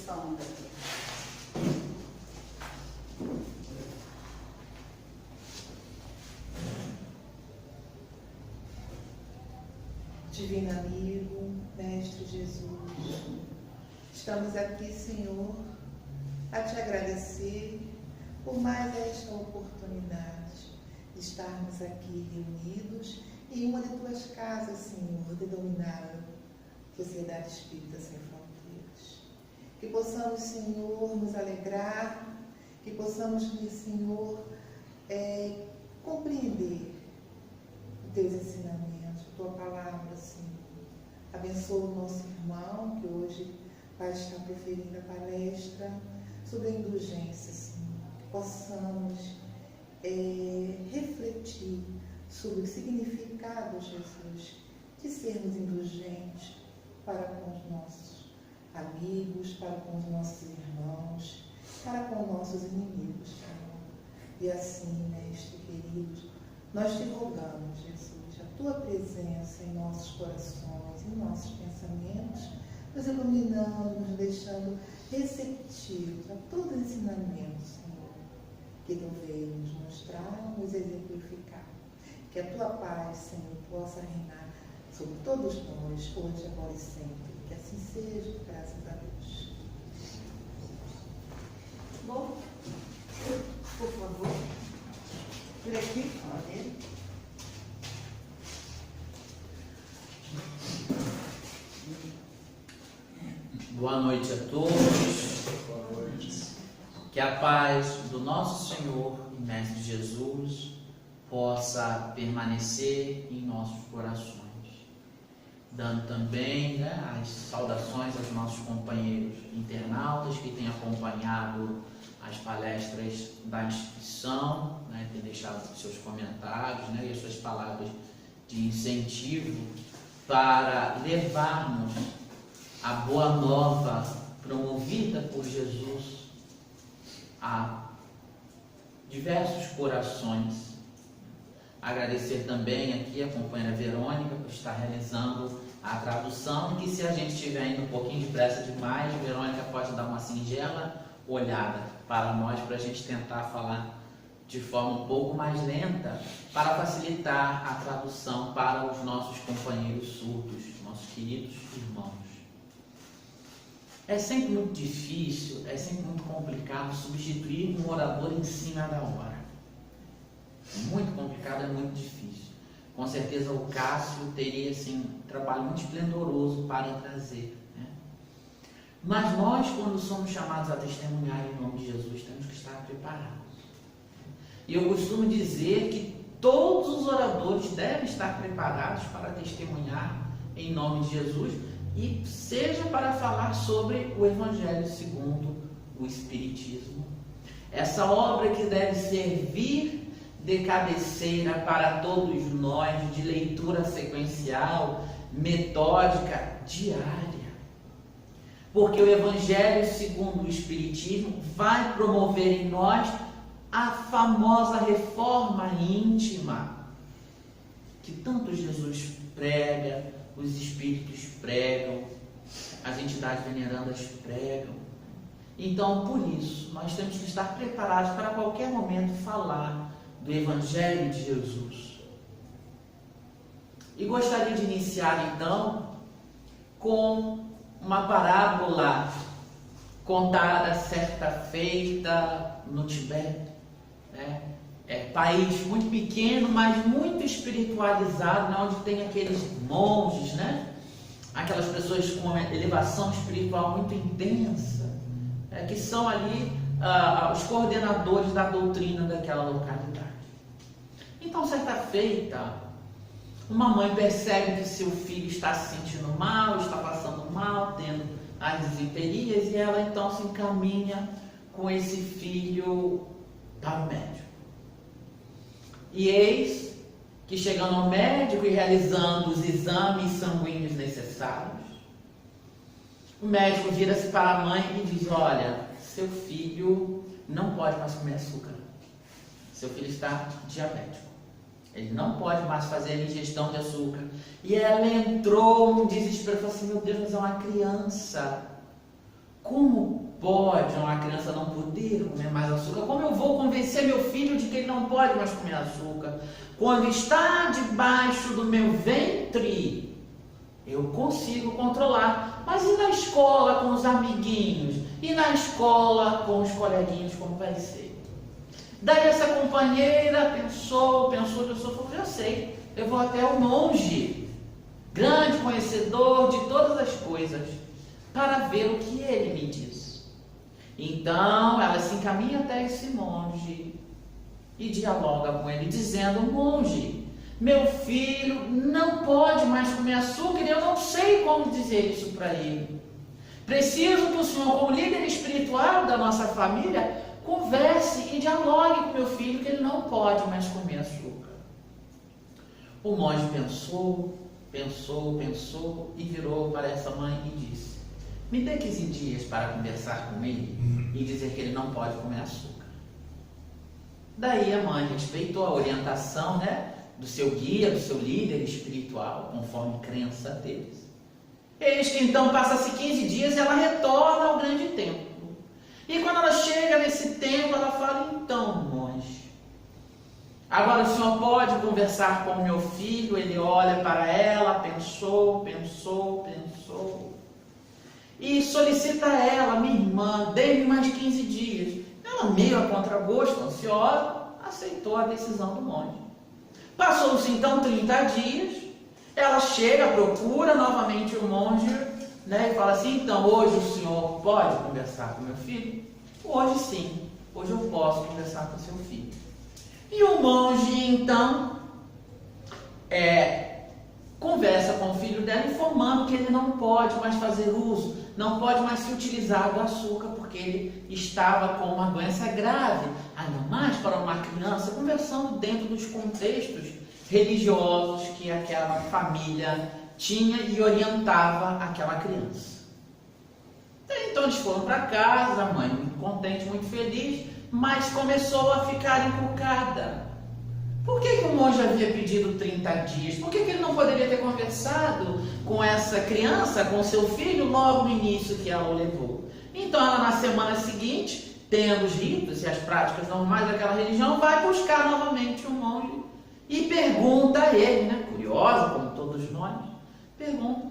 som daqui. Divino amigo, Mestre Jesus, estamos aqui, Senhor, a te agradecer por mais esta oportunidade de estarmos aqui reunidos em uma de tuas casas, Senhor, denominada Sociedade Espírita Sem Fronteiras. Que possamos, Senhor, nos alegrar, que possamos, Senhor, compreender os teus ensinamentos, a tua palavra, Senhor. Abençoa o nosso irmão que hoje vai estar proferindo a palestra sobre a indulgência, Senhor. Que possamos refletir sobre o significado, Jesus, de sermos indulgentes para com os nossos amigos, para com os nossos irmãos, para com os nossos inimigos, Senhor. E assim, Mestre querido, nós te rogamos, Jesus, a tua presença em nossos corações, em nossos pensamentos, nos iluminando, nos deixando receptivos a todo ensinamento, Senhor, que tu veio nos mostrar, nos exemplificar. Que a tua paz, Senhor, possa reinar sobre todos nós, hoje, agora e sempre. Que assim seja, graças a Deus. Bom, por favor, por aqui, olha. Boa noite a todos. Boa noite. Que a paz do nosso Senhor e Mestre Jesus possa permanecer em nossos corações. Dando também as saudações aos nossos companheiros internautas que têm acompanhado as palestras da instituição, têm deixado seus comentários e as suas palavras de incentivo para levarmos a boa nova promovida por Jesus a diversos corações. Agradecer também aqui a companheira Verônica por estar realizando a tradução, e que se a gente estiver indo um pouquinho depressa demais, Verônica pode dar uma singela olhada para nós, para a gente tentar falar de forma um pouco mais lenta, para facilitar a tradução para os nossos companheiros surdos, nossos queridos irmãos. É sempre muito difícil, é sempre muito complicado substituir um orador em cima da hora. É muito complicado, é muito difícil. Com certeza o Cássio teria um trabalho muito esplendoroso para trazer. Mas nós, quando somos chamados a testemunhar em nome de Jesus, temos que estar preparados. E eu costumo dizer que todos os oradores devem estar preparados para testemunhar em nome de Jesus, e seja para falar sobre o Evangelho segundo o Espiritismo. Essa obra que deve servir de cabeceira para todos nós, de leitura sequencial, metódica, diária. Porque o Evangelho segundo o Espiritismo vai promover em nós a famosa reforma íntima que tanto Jesus prega, os espíritos pregam, as entidades venerandas pregam. Então, por isso, nós temos que estar preparados para a qualquer momento falar do Evangelho de Jesus. E gostaria de iniciar, então, com uma parábola contada certa feita no Tibete. País muito pequeno, mas muito espiritualizado, onde tem aqueles monges, aquelas pessoas com uma elevação espiritual muito intensa, que são ali os coordenadores da doutrina daquela localidade. Então, certa feita, uma mãe percebe que seu filho está se sentindo mal, está passando mal, tendo as desinterias, e ela então se encaminha com esse filho para o médico. E eis que, chegando ao médico e realizando os exames sanguíneos necessários, o médico vira-se para a mãe e diz: olha, seu filho não pode mais comer açúcar. Seu filho está diabético. Ele não pode mais fazer a ingestão de açúcar. E ela entrou num desespero, falou assim: meu Deus, mas é uma criança. Como pode uma criança não poder comer mais açúcar? Como eu vou convencer meu filho de que ele não pode mais comer açúcar? Quando está debaixo do meu ventre, eu consigo controlar. Mas e na escola com os amiguinhos? E na escola com os coleguinhas, como vai ser? Daí essa companheira pensou, falou, já sei, eu vou até o monge, grande conhecedor de todas as coisas, para ver o que ele me diz. Então ela se encaminha até esse monge e dialoga com ele, dizendo: monge, meu filho não pode mais comer açúcar e eu não sei como dizer isso para ele. Preciso que o senhor, como líder espiritual da nossa família, converse e dialogue com meu filho que ele não pode mais comer açúcar. O monge pensou e virou para essa mãe e disse: me dê 15 dias para conversar com ele e dizer que ele não pode comer açúcar. Daí a mãe respeitou a orientação, do seu guia, do seu líder espiritual, conforme crença deles. Eis que então passa-se 15 dias e ela retorna ao grande templo. E quando ela chega nesse templo, ela fala: então, monge, agora o senhor pode conversar com o meu filho? Ele olha para ela, pensou e solicita a ela: minha irmã, dê-me mais 15 dias. Ela, meio a contragosto, ansiosa, aceitou a decisão do monge. Passou-se então 30 dias, ela chega, procura novamente o monge, e fala assim: então, hoje o senhor pode conversar com meu filho? Hoje sim, hoje eu posso conversar com seu filho. E o monge então conversa com o filho dela, informando que ele não pode mais fazer uso, não pode mais se utilizar do açúcar, porque ele estava com uma doença grave, ainda mais para uma criança, conversando dentro dos contextos religiosos que aquela família tinha e orientava aquela criança. Então eles foram para casa, a mãe muito contente, muito feliz, mas começou a ficar encucada. Por que o monge havia pedido 30 dias? Por que ele não poderia ter conversado com essa criança, com seu filho, logo no início que ela o levou? Então ela, na semana seguinte, tendo os ritos e as práticas normais daquela religião, vai buscar novamente o monge e pergunta a ele, curiosa como todos nós, pergunta: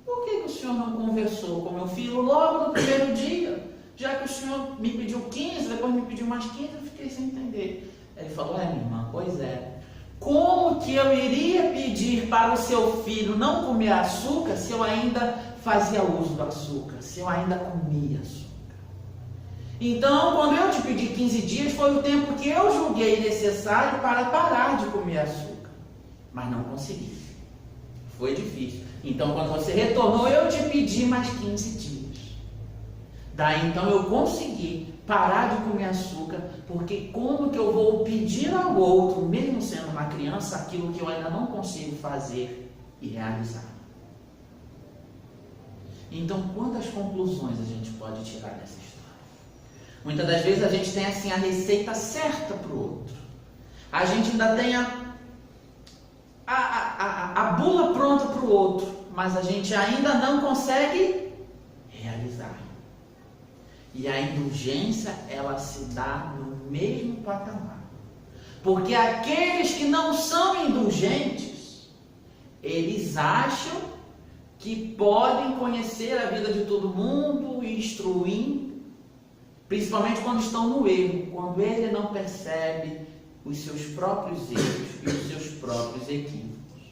por que o senhor não conversou com meu filho logo no primeiro dia? Já que o senhor me pediu 15, depois me pediu mais 15, eu fiquei sem entender. Ele falou: minha irmã, pois é. Como que eu iria pedir para o seu filho não comer açúcar se eu ainda fazia uso do açúcar, se eu ainda comia açúcar? Então, quando eu te pedi 15 dias, foi o tempo que eu julguei necessário para parar de comer açúcar. Mas não consegui. Foi difícil. Então, quando você retornou, eu te pedi mais 15 dias. Daí, então, eu consegui parar de comer açúcar, porque como que eu vou pedir ao outro, mesmo sendo uma criança, aquilo que eu ainda não consigo fazer e realizar? Então, quantas conclusões a gente pode tirar dessa história? Muitas das vezes a gente tem assim a receita certa para o outro. A gente ainda tem a bula pronta para o outro, mas a gente ainda não consegue realizar. E a indulgência, ela se dá no mesmo patamar. Porque aqueles que não são indulgentes, eles acham que podem conhecer a vida de todo mundo e instruir, principalmente quando estão no erro, quando ele não percebe os seus próprios erros e os seus próprios equívocos.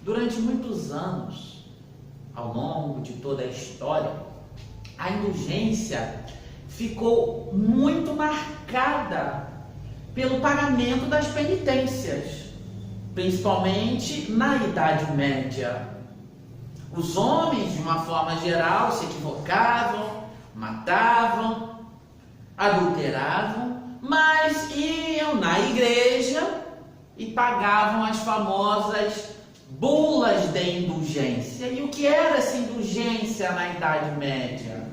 Durante muitos anos, ao longo de toda a história, a indulgência ficou muito marcada pelo pagamento das penitências, principalmente na Idade Média. Os homens, de uma forma geral, se equivocavam, matavam, adulteravam, mas iam na igreja e pagavam as famosas bulas de indulgência. E o que era essa indulgência na Idade Média?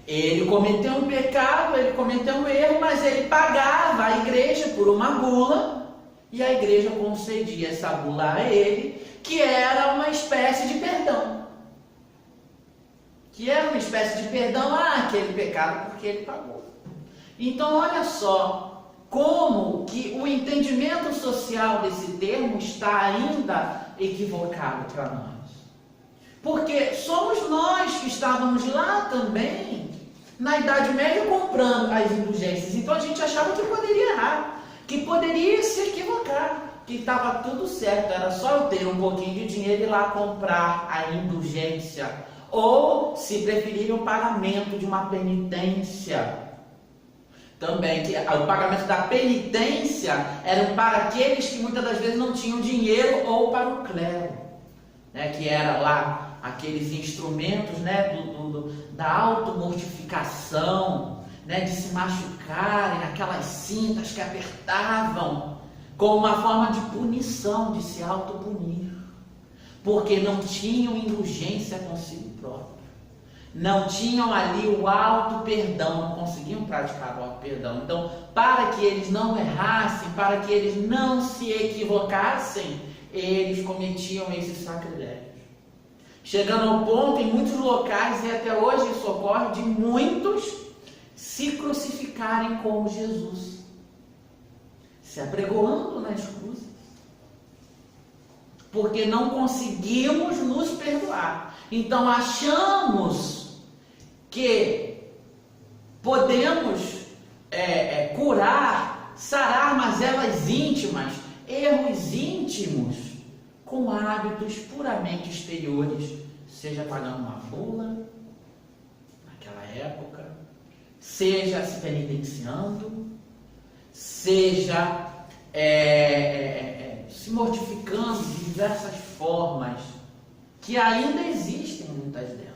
Ele cometeu um pecado, ele cometeu um erro, mas ele pagava a igreja por uma bula, e a igreja concedia essa bula a ele, que era uma espécie de perdão. que era uma espécie de perdão àquele pecado porque ele pagou. Então olha só como que o entendimento social desse termo está ainda equivocado para nós. Porque somos nós que estávamos lá também, na Idade Média, comprando as indulgências. Então a gente achava que poderia errar, que poderia se equivocar, que estava tudo certo, era só eu ter um pouquinho de dinheiro e ir lá comprar a indulgência. Ou, se preferirem, o pagamento de uma penitência. Também, que o pagamento da penitência era para aqueles que muitas das vezes não tinham dinheiro, ou para o clero, né, que era lá aqueles instrumentos, né, da automortificação, né, de se machucarem, aquelas cintas que apertavam, como uma forma de punição, de se autopunir, porque não tinham indulgência consigo próprio, não tinham ali o auto-perdão, não conseguiam praticar o auto-perdão. Então, para que eles não errassem, para que eles não se equivocassem, eles cometiam esses sacrilégios. Chegando ao ponto, em muitos locais, e até hoje isso ocorre, de muitos se crucificarem como Jesus, se apregoando nas cruzes, porque não conseguimos nos perdoar. Então achamos que podemos curar, sarar mazelas íntimas, erros íntimos, com hábitos puramente exteriores, seja pagando uma bula, naquela época, seja se penitenciando, seja se mortificando de diversas formas, que ainda existem muitas delas.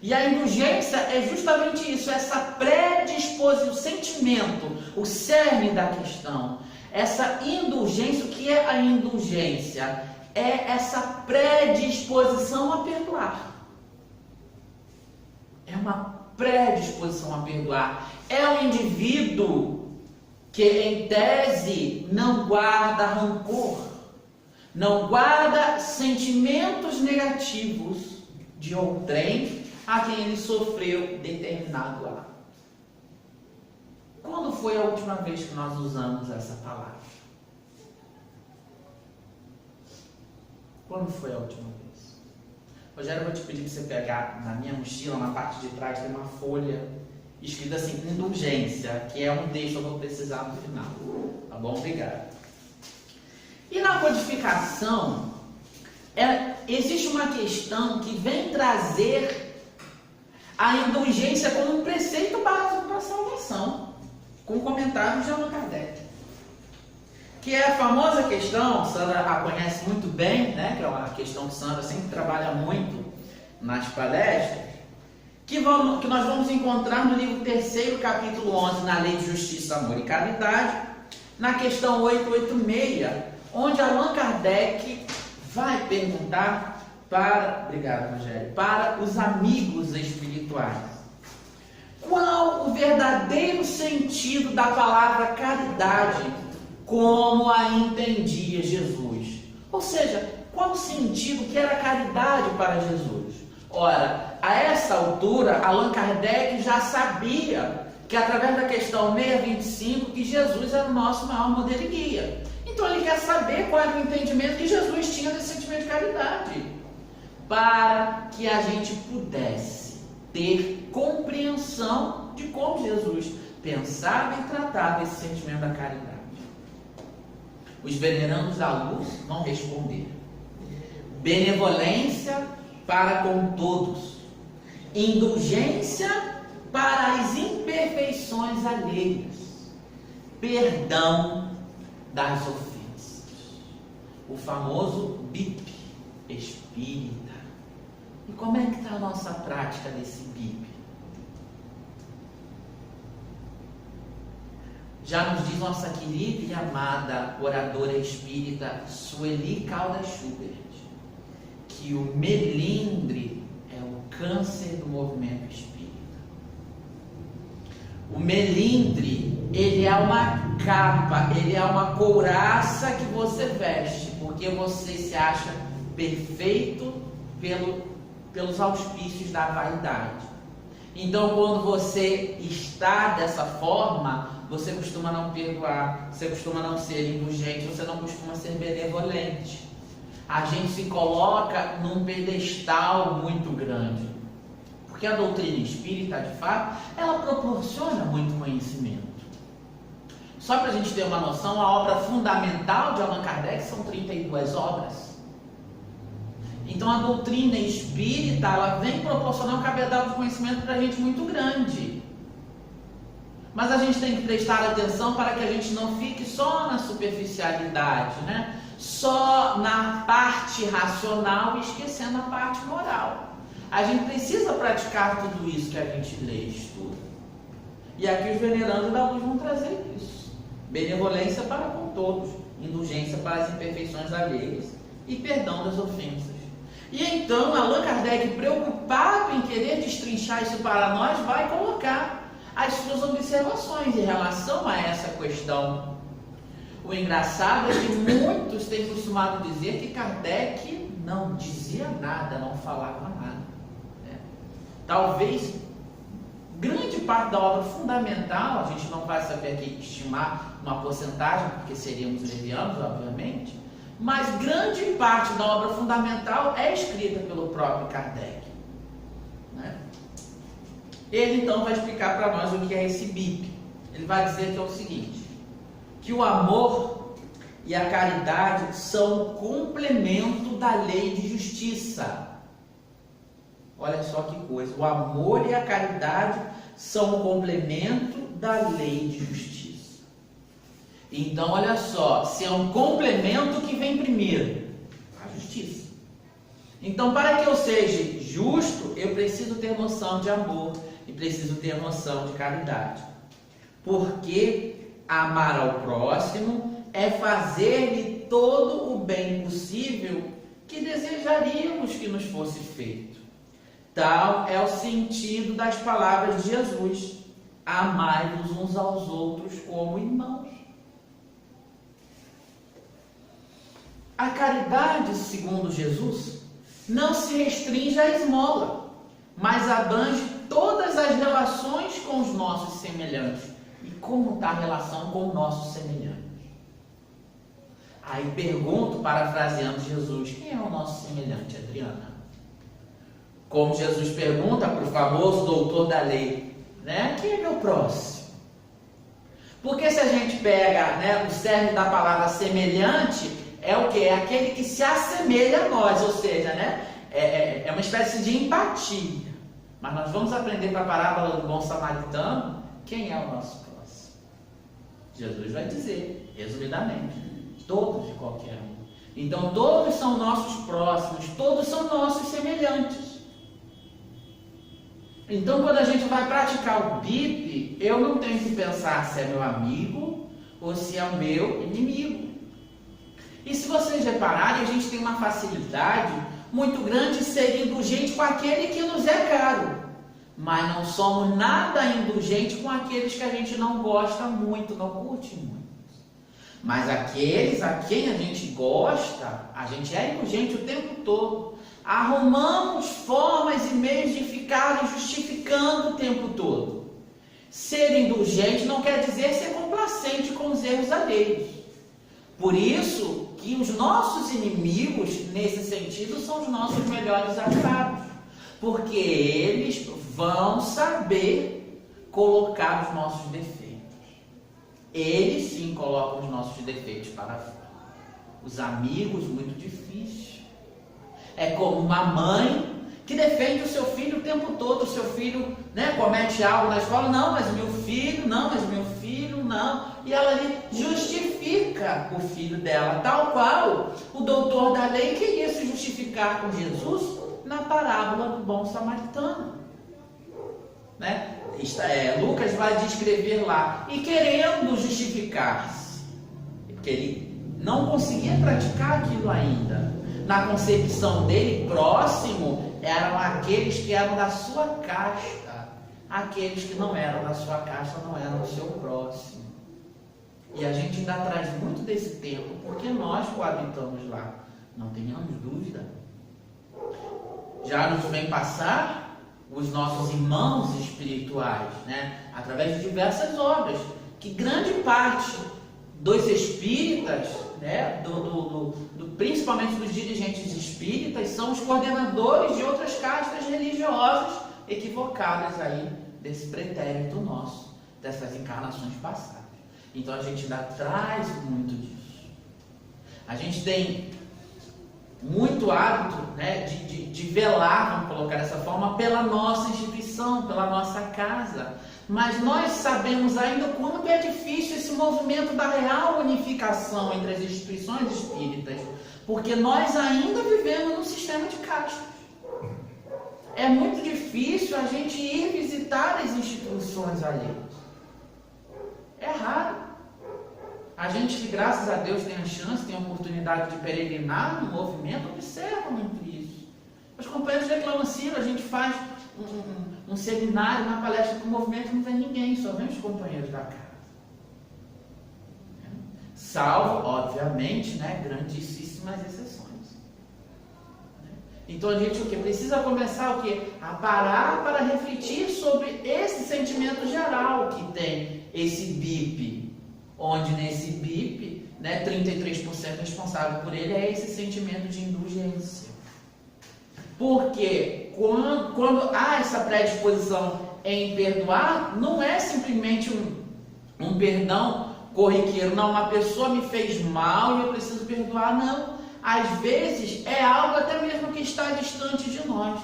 E a indulgência é justamente isso, essa predisposição, o sentimento, o cerne da questão. Essa indulgência, o que é a indulgência? É essa predisposição a perdoar. É uma predisposição a perdoar. É um indivíduo que, em tese, não guarda rancor, não guarda sentimentos negativos de outrem a quem ele sofreu determinado ato. Quando foi a última vez que nós usamos essa palavra? Quando foi a última vez? Rogério, eu vou te pedir para você pegar na minha mochila, na parte de trás, tem uma folha escrita assim, indulgência, que é um texto que eu vou precisar no final. Tá bom? Obrigado. E na codificação, existe uma questão que vem trazer a indulgência como um preceito básico para a salvação, com comentários de Allan Kardec, que é a famosa questão, Sandra a conhece muito bem, né, que é uma questão que Sandra sempre trabalha muito nas palestras, que nós vamos encontrar no livro 3º, capítulo 11, na Lei de Justiça, Amor e Caridade, na questão 886, onde Allan Kardec vai perguntar obrigado, Rogério, para os amigos espirituais, qual o verdadeiro sentido da palavra caridade, como a entendia Jesus? Ou seja, qual o sentido que era caridade para Jesus? Ora, a essa altura, Allan Kardec já sabia que, através da questão 625, que Jesus era o nosso maior modelo e guia. Então ele quer saber qual era o entendimento que Jesus tinha desse sentimento de caridade, para que a gente pudesse ter compreensão de como Jesus pensava e tratava esse sentimento da caridade. Os venerandos da luz vão responder: benevolência para com todos, indulgência para as imperfeições alheias, perdão das ofensas. O famoso BIP espírita. E como é que está a nossa prática desse BIP? Já nos diz nossa querida e amada oradora espírita Sueli Caldas Schubert, que o melindre é o câncer do movimento espírita. O melindre, ele é uma capa, ele é uma couraça que você veste, porque você se acha perfeito pelo pelos auspícios da vaidade. Então, quando você está dessa forma, você costuma não perdoar, você costuma não ser indulgente, você não costuma ser benevolente. A gente se coloca num pedestal muito grande. Porque a doutrina espírita, de fato, ela proporciona muito conhecimento. Só para a gente ter uma noção, a obra fundamental de Allan Kardec são 32 obras. Então a doutrina espírita, ela vem proporcionar um cabedal de conhecimento para a gente muito grande. Mas a gente tem que prestar atenção para que a gente não fique só na superficialidade, né? Só na parte racional e esquecendo a parte moral. A gente precisa praticar tudo isso que a gente lê e estuda. E aqui os venerandos da luz vão trazer isso. Benevolência para com todos, indulgência para as imperfeições alheias e perdão das ofensas. E então Allan Kardec, preocupado em querer destrinchar isso para nós, vai colocar as suas observações em relação a essa questão. O engraçado é que muitos têm costumado dizer que Kardec não dizia nada, não falava nada. Né? Talvez grande parte da obra fundamental, a gente não vai saber aqui estimar uma porcentagem, porque seríamos levianos, obviamente, mas grande parte da obra fundamental é escrita pelo próprio Kardec. Né? Ele então vai explicar para nós o que é esse BIP. Ele vai dizer que é o seguinte, que o amor e a caridade são o complemento da lei de justiça. Olha só que coisa, o amor e a caridade são o complemento da lei de justiça. Então, olha só, se é um complemento, que vem primeiro? A justiça. Então, para que eu seja justo, eu preciso ter noção de amor e preciso ter noção de caridade. Porque amar ao próximo é fazer-lhe todo o bem possível que desejaríamos que nos fosse feito. Tal é o sentido das palavras de Jesus: amai-vos uns aos outros como irmãos. A caridade, segundo Jesus, não se restringe à esmola, mas abrange todas as relações com os nossos semelhantes. E como está a relação com os nossos semelhantes? Aí pergunto, parafraseando Jesus, quem é o nosso semelhante, Adriana? Como Jesus pergunta para o famoso doutor da lei, né? Quem é meu próximo? Porque se a gente pega, né, o cerne da palavra semelhante, é o que? É aquele que se assemelha a nós, ou seja, né, é uma espécie de empatia. Mas nós vamos aprender para a parábola do bom samaritano quem é o nosso próximo. Jesus vai dizer, resumidamente, todos de qualquer um. Então todos são nossos próximos, todos são nossos semelhantes. Então quando a gente vai praticar o BIP, eu não tenho que pensar se é meu amigo ou se é o meu inimigo. E se vocês repararem, a gente tem uma facilidade muito grande de ser indulgente com aquele que nos é caro. Mas não somos nada indulgentes com aqueles que a gente não gosta muito, não curte muito. Mas aqueles a quem a gente gosta, a gente é indulgente o tempo todo. Arrumamos formas e meios de ficar justificando o tempo todo. Ser indulgente não quer dizer ser complacente com os erros alheios. Por isso que os nossos inimigos, nesse sentido, são os nossos melhores aliados. Porque eles vão saber colocar os nossos defeitos. Eles sim colocam os nossos defeitos para fora. Os amigos, muito difícil. É como uma mãe que defende o seu filho o tempo todo. O seu filho, né, comete algo na escola. Não, mas meu filho, não. E ela ali justifica o filho dela. Tal qual o doutor da lei queria se justificar com Jesus na parábola do bom samaritano. Né? Lucas vai descrever lá. E querendo justificar-se. Porque ele não conseguia praticar aquilo ainda. Na concepção dele, próximo eram aqueles que eram da sua casta. Aqueles que não eram da sua casta não eram o seu próximo. E a gente ainda traz muito desse tempo, porque nós coabitamos lá. Não tenhamos dúvida. já nos vem passar os nossos irmãos espirituais, né? Através de diversas obras, que grande parte dos espíritas, né? Principalmente dos dirigentes espíritas, são os coordenadores de outras castas religiosas equivocadas aí desse pretérito nosso, dessas encarnações passadas. Então a gente ainda traz muito disso. A gente tem muito hábito, né, de velar, vamos colocar dessa forma, pela nossa instituição, pela nossa casa. Mas nós sabemos ainda o quanto é difícil esse movimento da real unificação entre as instituições espíritas, porque nós ainda vivemos num sistema de castas. É muito difícil a gente ir visitar as instituições alheias. É raro. A gente que, graças a Deus, tem a chance, tem a oportunidade de peregrinar no movimento, observa muito isso. Os companheiros reclamam assim, a gente faz um seminário, uma palestra para o movimento, não vem ninguém, só vem os companheiros da casa. Salvo, obviamente, né, grandíssimas exceções. Então a gente o quê? Precisa começar o quê? A parar para refletir sobre esse sentimento geral que tem esse BIP, onde nesse BIP, né, 33% responsável por ele é esse sentimento de indulgência. Porque quando há essa predisposição em perdoar, não é simplesmente um perdão corriqueiro, não, uma pessoa me fez mal e eu preciso perdoar, não. Às vezes é algo até mesmo que está distante de nós.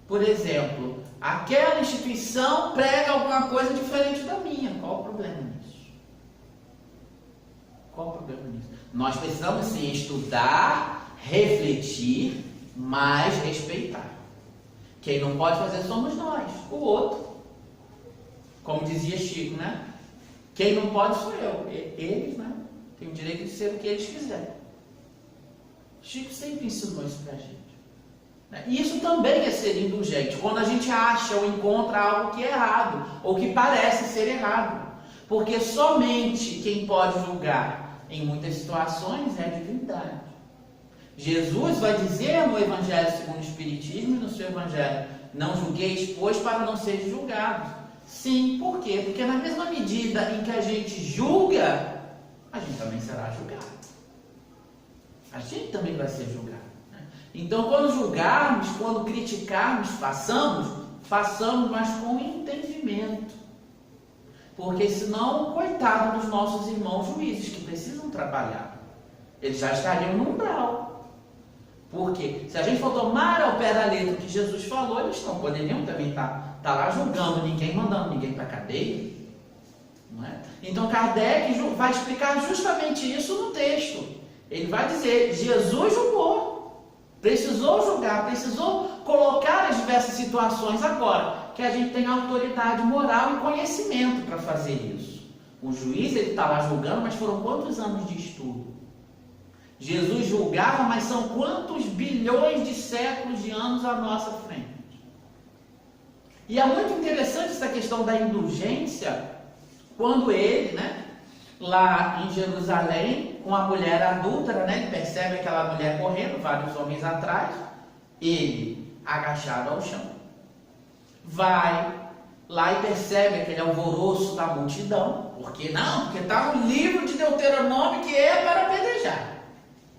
Por exemplo, aquela instituição prega alguma coisa diferente da minha. Qual o problema nisso? Qual o problema nisso? Nós precisamos sim estudar, refletir, mas respeitar. Quem não pode fazer somos nós, o outro. Como dizia Chico, né? Quem não pode sou eu. Eles, né, têm o direito de ser o que eles quiserem. Chico sempre ensinou isso pra gente. E isso também é ser indulgente, quando a gente acha ou encontra algo que é errado, ou que parece ser errado. Porque somente quem pode julgar em muitas situações é a divindade. Jesus vai dizer no Evangelho segundo o Espiritismo e no seu Evangelho: não julgueis, pois, para não seres julgados. Sim, por quê? Porque na mesma medida em que a gente julga, a gente também será julgado. A gente também vai ser julgado. Né? Então, quando julgarmos, quando criticarmos, façamos, mas com entendimento. Porque senão, coitado dos nossos irmãos juízes que precisam trabalhar. Eles já estariam no umbral. Porque se a gente for tomar ao pé da letra o que Jesus falou, eles não poderiam também estar lá julgando ninguém, mandando ninguém para a cadeia. Não é? Então Kardec vai explicar justamente isso no texto. Ele vai dizer, Jesus julgou, precisou julgar, precisou colocar as diversas situações. Agora, que a gente tem autoridade moral e conhecimento para fazer isso. O juiz, ele está lá julgando, mas foram quantos anos de estudo? Jesus julgava, mas são quantos bilhões de séculos de anos à nossa frente? E é muito interessante essa questão da indulgência, quando ele, né, lá em Jerusalém, com a mulher adúltera, né, ele percebe aquela mulher correndo, vários homens atrás, ele agachado ao chão, vai lá e percebe aquele alvoroço da multidão, porque está no livro de Deuteronômio que é para apedrejar.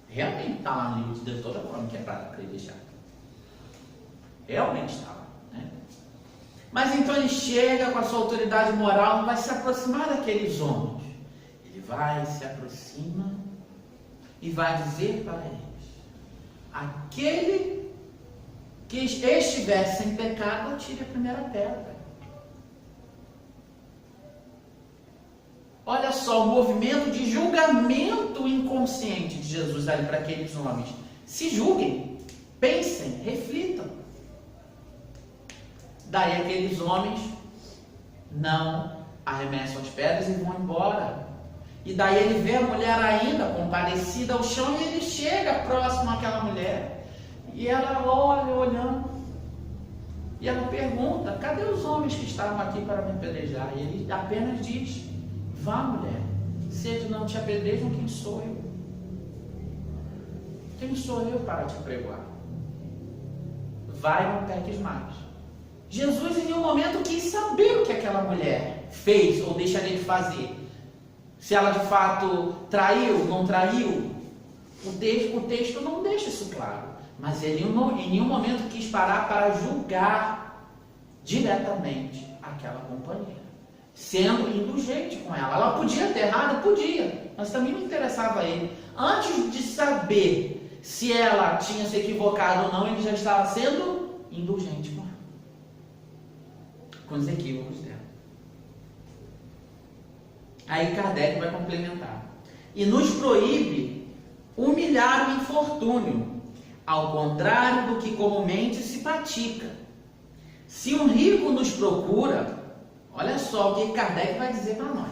Realmente está lá no livro de Deuteronômio que é para apedrejar. Realmente está lá. Né? Mas então ele chega com a sua autoridade moral, vai se aproximar daqueles homens. Ele vai, se aproxima e vai dizer para eles: aquele que estiver sem pecado, atire a primeira pedra. Olha só o movimento de julgamento inconsciente de Jesus ali para aqueles homens. Se julguem, pensem, reflitam. Daí aqueles homens não arremessam as pedras e vão embora. E daí ele vê a mulher ainda compadecida ao chão e ele chega próximo àquela mulher. E ela olha, olhando. E ela pergunta: cadê os homens que estavam aqui para me apedrejar? E ele apenas diz: vá, mulher, se eles não te apedrejam, quem sou eu? Quem sou eu para te apregoar? vai não peques mais. Jesus em nenhum momento quis saber o que aquela mulher fez ou deixaria de fazer. Se ela de fato traiu, não traiu. O texto não deixa isso claro. Mas ele em nenhum momento quis parar para julgar diretamente aquela companheira, sendo indulgente com ela. Ela podia ter errado? Podia, mas também não interessava a ele. Antes de saber se ela tinha se equivocado ou não, ele já estava sendo indulgente com ela, com os equívocos dela. Aí Kardec vai complementar. E nos proíbe humilhar o infortúnio, ao contrário do que comumente se pratica. Se um rico nos procura, olha só o que Kardec vai dizer para nós,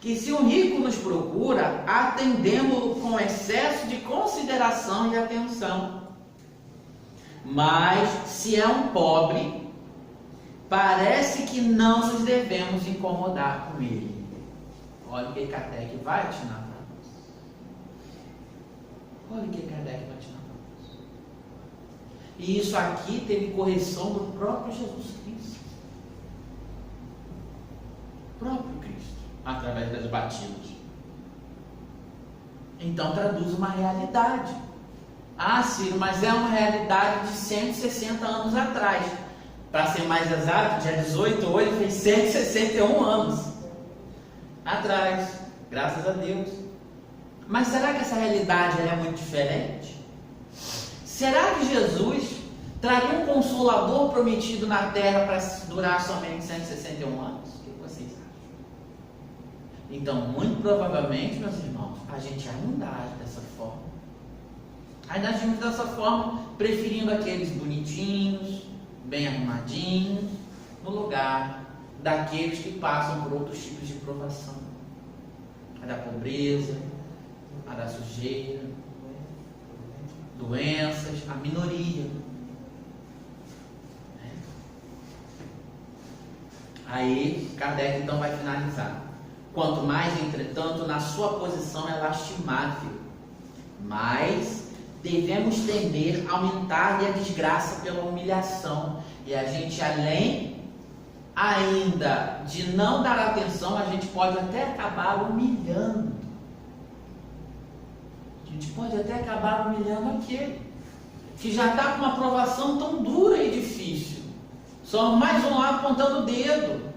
que se um rico nos procura, atendemos-lo com excesso de consideração e atenção. Mas se é um pobre, parece que não nos devemos incomodar com ele. Olha o que Kardec vai atinar para nós. Olha o que Kardec vai atinar para nós. E isso aqui teve correção do próprio Jesus Cristo. O próprio Cristo, através das batidas. Então traduz uma realidade. Ah, Ciro, mas é uma realidade de 160 anos atrás. Para ser mais exato, dia 18 hoje fez 161 anos atrás, graças a Deus. Mas será que essa realidade é muito diferente? Será que Jesus traria um consolador prometido na terra para durar somente 161 anos? O que vocês acham? Então, muito provavelmente, meus irmãos, a gente ainda age dessa forma. Ainda agimos dessa forma, preferindo aqueles bonitinhos, bem arrumadinhos, no lugar daqueles que passam por outros tipos de provação. A da pobreza, a da sujeira, doenças, a minoria. Aí, Kardec então vai finalizar. Quanto mais, entretanto, na sua posição é lastimável, mas devemos tender a aumentar-lhe a desgraça pela humilhação. E a gente, além ainda de não dar atenção, a gente pode até acabar humilhando. A gente pode até acabar humilhando aquele que já está com uma provação tão dura e difícil. Só mais um lá apontando o dedo.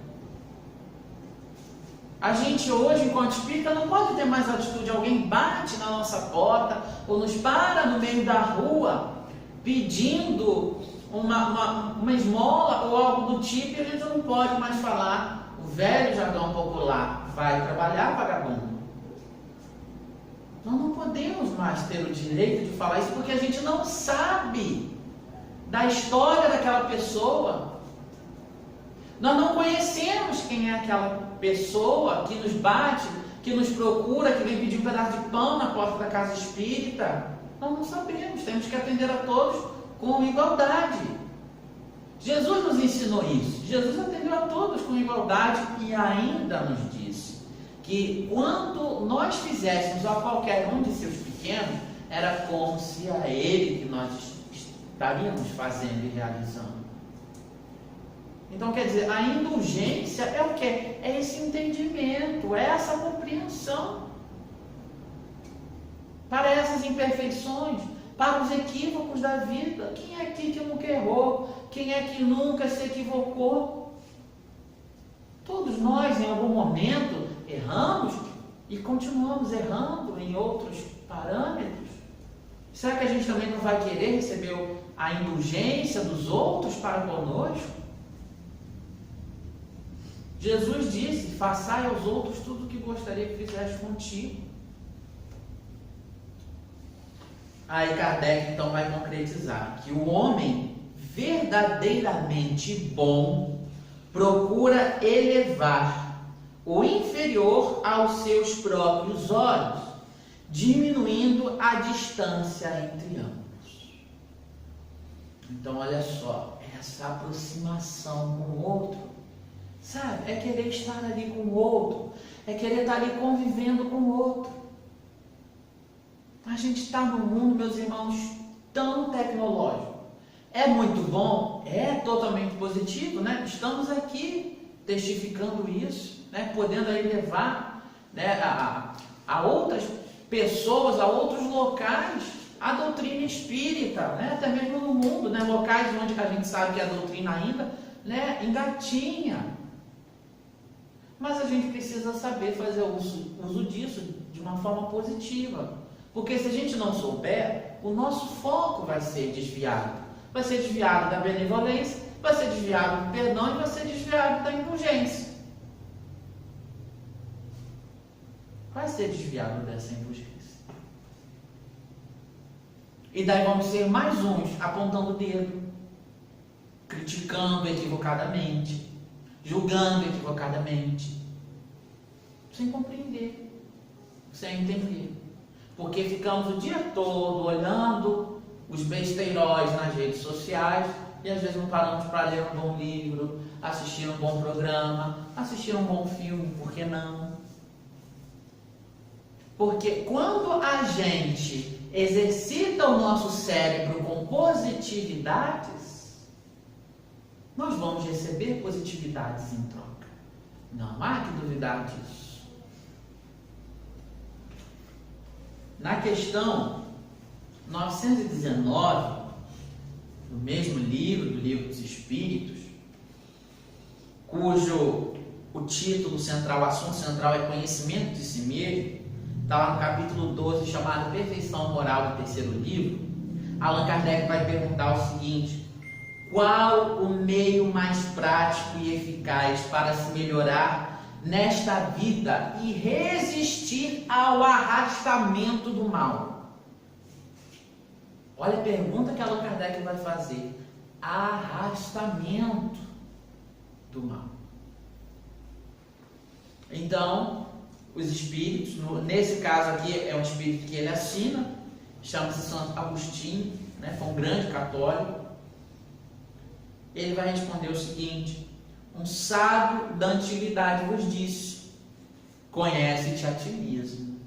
A gente hoje, enquanto espírita, não pode ter mais atitude. Alguém bate na nossa porta ou nos para no meio da rua pedindo uma esmola ou algo do tipo, e a gente não pode mais falar o velho jargão popular: vai trabalhar, vagabundo. Nós não podemos mais ter o direito de falar isso, porque a gente não sabe da história daquela pessoa. Nós não conhecemos quem é aquela pessoa que nos bate, que nos procura, que vem pedir um pedaço de pão na porta da casa espírita. Nós não sabemos, temos que atender a todos com igualdade. Jesus nos ensinou isso. Jesus atendeu a todos com igualdade e ainda nos disse que quanto nós fizéssemos a qualquer um de seus pequenos, era como se a ele que nós estaríamos fazendo e realizando. Então, quer dizer, a indulgência é o quê? É esse entendimento, é essa compreensão para essas imperfeições, para os equívocos da vida. Quem é aqui que nunca errou? Quem é que nunca se equivocou? Todos nós, em algum momento, erramos e continuamos errando em outros parâmetros. Será que a gente também não vai querer receber a indulgência dos outros para conosco? Jesus disse: façai aos outros tudo o que gostaria que fizesse contigo. Aí Kardec então vai concretizar que o homem verdadeiramente bom procura elevar o inferior aos seus próprios olhos, diminuindo a distância entre ambos. Então olha só, essa aproximação com o outro, sabe, é querer estar ali com o outro, é querer estar ali convivendo com o outro. A gente está num mundo, meus irmãos, tão tecnológico, É muito bom? É totalmente positivo, né? Estamos aqui testificando isso, né? Podendo aí levar, né, a outras pessoas, a outros locais, a doutrina espírita, né? Até mesmo no mundo, né? Locais onde a gente sabe que a doutrina ainda, né, engatinha. Mas a gente precisa saber fazer uso disso de uma forma positiva. Porque se a gente não souber, o nosso foco vai ser desviado. Vai ser desviado da benevolência, vai ser desviado do perdão e vai ser desviado da indulgência. Vai ser desviado dessa indulgência. E daí vamos ser mais uns apontando o dedo, criticando equivocadamente, julgando equivocadamente, sem compreender, sem entender. Porque ficamos o dia todo olhando os besteiróis nas redes sociais e às vezes não paramos para ler um bom livro, assistir um bom programa, assistir um bom filme, por que não? Porque quando a gente exercita o nosso cérebro com positividades, nós vamos receber positividades em troca. Não há que duvidar disso. Na questão 919, no mesmo livro, do Livro dos Espíritos, cujo o título central, o assunto central é conhecimento de si mesmo, está lá no capítulo 12, chamado Perfeição Moral, do terceiro livro. Allan Kardec vai perguntar o seguinte: qual o meio mais prático e eficaz para se melhorar nesta vida e resistir ao arrastamento do mal? Olha a pergunta que Allan Kardec vai fazer: arrastamento do mal. Então, os espíritos, nesse caso aqui é um espírito que ele assina, chama-se Santo Agostinho, né? Foi um grande católico. Ele vai responder o seguinte: um sábio da antiguidade vos disse, conhece-te a ti mesmo.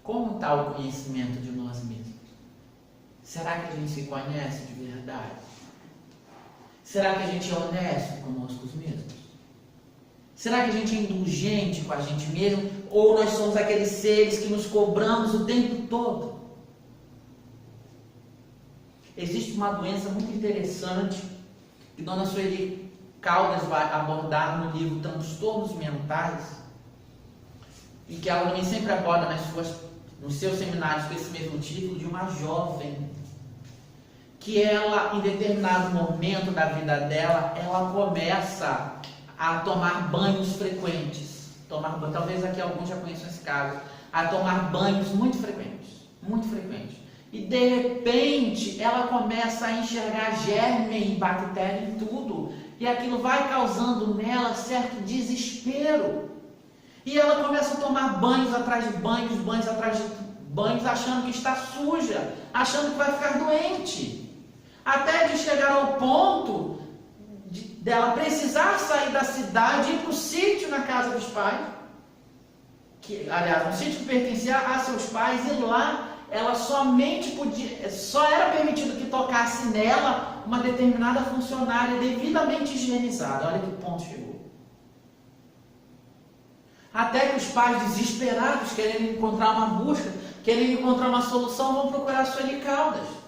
Como está o conhecimento de nós mesmos? Será que a gente se conhece de verdade? Será que a gente é honesto conosco mesmos? Será que a gente é indulgente com a gente mesmo? Ou nós somos aqueles seres que nos cobramos o tempo todo? Existe uma doença muito interessante que Dona Sueli Caldas vai abordar no livro Transtornos Mentais, e que ela também sempre aborda nos seus seminários com esse mesmo título, de uma jovem que ela, em determinado momento da vida dela, ela começa a tomar banhos frequentes. Talvez aqui alguns já conheçam esse caso. A tomar banhos muito frequentes. Muito frequentes. E de repente ela começa a enxergar germe e bactéria em tudo. E aquilo vai causando nela certo desespero. E ela começa a tomar banhos atrás de banhos, banhos atrás de banhos, achando que está suja, achando que vai ficar doente. Até de chegar ao ponto dela precisar sair da cidade e ir para o sítio na casa dos pais. Aliás, um sítio que pertencia a seus pais, e lá ela só era permitido que tocasse nela uma determinada funcionária devidamente higienizada. Olha que ponto chegou. Até que os pais, desesperados, querendo encontrar uma busca, querendo encontrar uma solução, vão procurar a Sueli Caldas.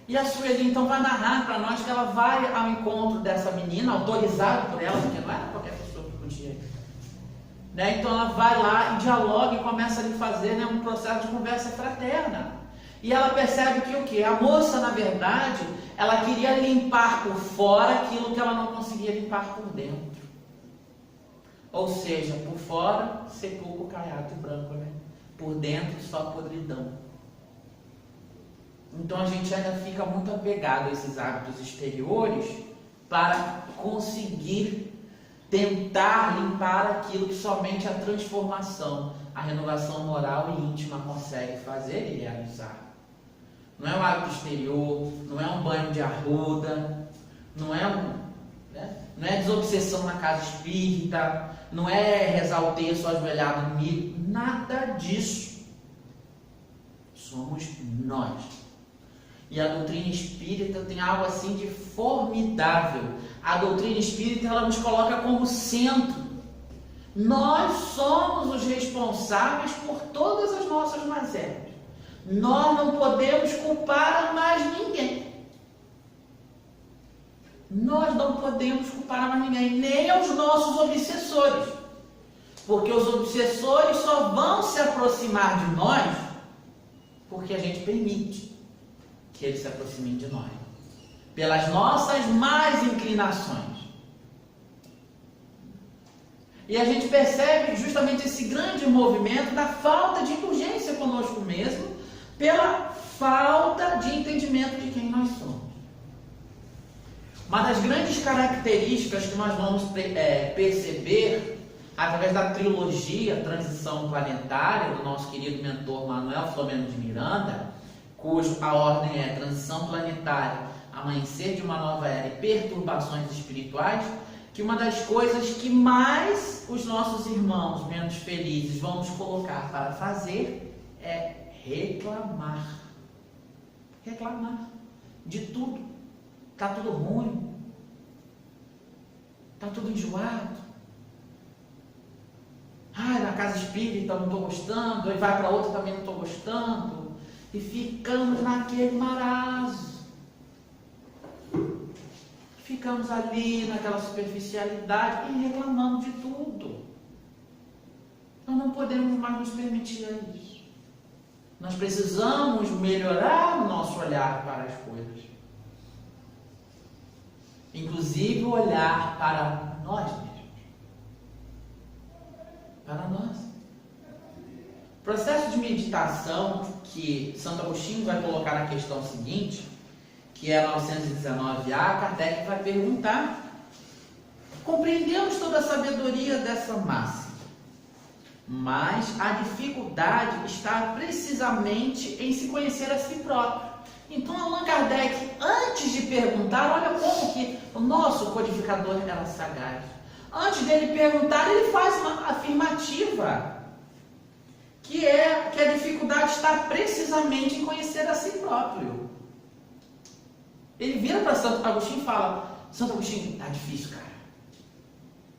E a Sueli então vai narrar para nós que ela vai ao encontro dessa menina, autorizada por ela, porque não era qualquer pessoa que podia ir. Né? Então ela vai lá e dialoga e começa a lhe fazer, né, um processo de conversa fraterna. E ela percebe que o quê? A moça, na verdade, ela queria limpar por fora aquilo que ela não conseguia limpar por dentro. Ou seja, por fora, sepulcro caiado e branco, né? Por dentro, só podridão. Então a gente ainda fica muito apegado a esses hábitos exteriores para conseguir tentar limpar aquilo que somente a transformação, a renovação moral e íntima consegue fazer e realizar. Não é um hábito exterior, não é um banho de arruda, não é desobsessão na casa espírita, não é rezar o terço ajoelhado no milho, nada disso. Somos nós. E a doutrina espírita tem algo assim de formidável. A doutrina espírita, ela nos coloca como centro. Nós somos os responsáveis por todas as nossas mazelas. Nós não podemos culpar mais ninguém. Nós não podemos culpar mais ninguém, nem aos nossos obsessores. Porque os obsessores só vão se aproximar de nós porque a gente permite que eles se aproximem de nós, pelas nossas más inclinações. E a gente percebe justamente esse grande movimento da falta de indulgência conosco mesmo, pela falta de entendimento de quem nós somos. Uma das grandes características que nós vamos perceber através da trilogia Transição Planetária do nosso querido mentor Manuel Filomeno de Miranda, a ordem é Transição Planetária, Amanhecer de uma Nova Era e Perturbações Espirituais, que uma das coisas que mais os nossos irmãos menos felizes vão nos colocar para fazer é reclamar. Reclamar de tudo. Está tudo ruim. Está tudo enjoado. Ai, na casa espírita não estou gostando, aí vai para outra também não estou gostando. E ficamos naquele marasmo. Ficamos ali naquela superficialidade e reclamamos de tudo. Nós não podemos mais nos permitir isso. Nós precisamos melhorar o nosso olhar para as coisas. Inclusive olhar para nós mesmos. Para nós. O processo de meditação que Santo Agostinho vai colocar na questão seguinte, que é 919A, Kardec vai perguntar: compreendemos toda a sabedoria dessa máxima, mas a dificuldade está precisamente em se conhecer a si próprio. Então Allan Kardec, antes de perguntar, olha como que o nosso codificador era sagaz. Antes dele perguntar, ele faz uma afirmativa, que a dificuldade está precisamente em conhecer a si próprio. Ele vira para Santo Agostinho e fala: Santo Agostinho, está difícil, cara.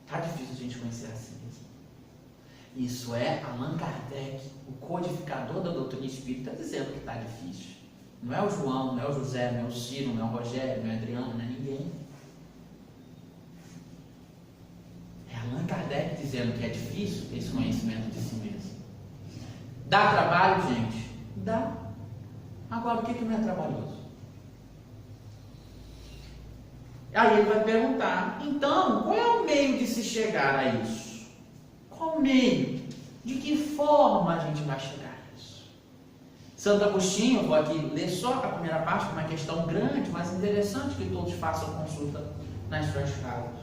Está difícil a gente conhecer a si mesmo. Isso é Allan Kardec, o codificador da doutrina espírita, dizendo que está difícil. Não é o João, não é o José, não é o Ciro, não é o Rogério, não é o Adriano, não é ninguém. É Allan Kardec dizendo que é difícil esse conhecimento de si mesmo. Dá trabalho, gente? Dá. Agora, o que não é trabalhoso? Aí ele vai perguntar: então, qual é o meio de se chegar a isso? Qual o meio? De que forma a gente vai chegar a isso? Santo Agostinho, eu vou aqui ler só a primeira parte, que é uma questão grande, mas interessante que todos façam consulta nas suas casas.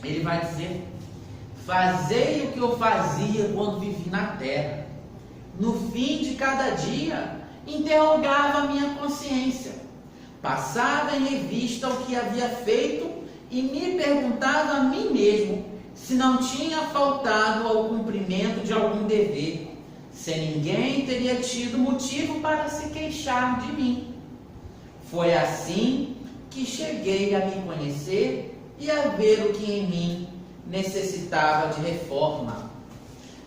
Ele vai dizer: fazei o que eu fazia quando vivi na terra. No fim de cada dia, interrogava a minha consciência. Passava em revista o que havia feito e me perguntava a mim mesmo se não tinha faltado ao cumprimento de algum dever, se ninguém teria tido motivo para se queixar de mim. Foi assim que cheguei a me conhecer e a ver o que em mim necessitava de reforma.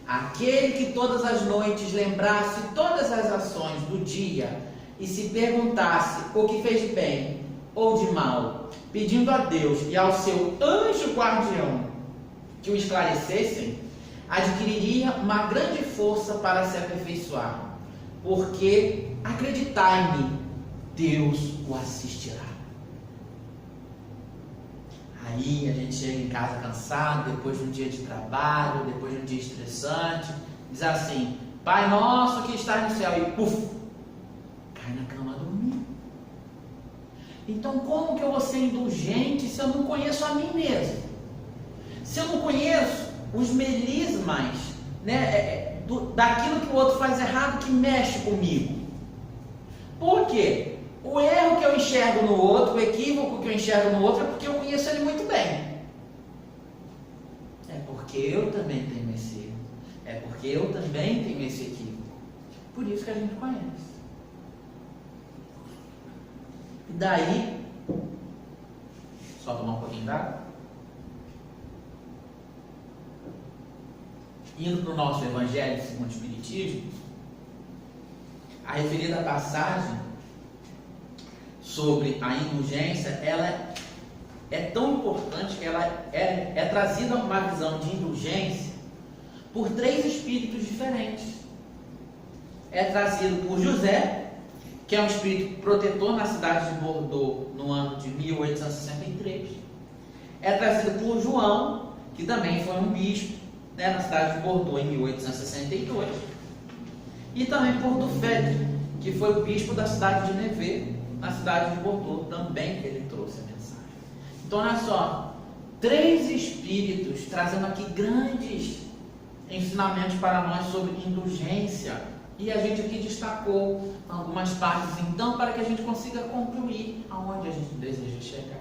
Aquele que todas as noites lembrasse todas as ações do dia e se perguntasse o que fez de bem ou de mal, pedindo a Deus e ao seu anjo guardião que o esclarecessem, adquiriria uma grande força para se aperfeiçoar, porque, acreditai-me, Deus o assistirá. Aí a gente chega em casa cansado, depois de um dia de trabalho, depois de um dia estressante, diz assim: Pai nosso que está no céu, e puf, cai na cama dormir. Então como que eu vou ser indulgente se eu não conheço a mim mesmo? Se eu não conheço os melismas, né, daquilo que o outro faz errado que mexe comigo. Por quê? O erro que eu enxergo no outro, o equívoco que eu enxergo no outro, é porque eu conheço ele muito bem. É porque eu também tenho esse erro. É porque eu também tenho esse equívoco. Por isso que a gente conhece. Daí, só tomar um pouquinho d'água. Indo para o nosso Evangelho segundo o Espiritismo, a referida passagem sobre a indulgência, ela é tão importante que ela é trazida uma visão de indulgência por 3 espíritos diferentes. É trazido por José, que é um espírito protetor na cidade de Bordeaux no ano de 1863. É trazido por João, que também foi um bispo, na cidade de Bordeaux em 1862. E também por Dufay, que foi o bispo da cidade de Nevers, na cidade de Bordeaux, também que ele trouxe a mensagem. Então, olha só, 3 espíritos trazendo aqui grandes ensinamentos para nós sobre indulgência. E a gente aqui destacou algumas partes, então, para que a gente consiga concluir aonde a gente deseja chegar.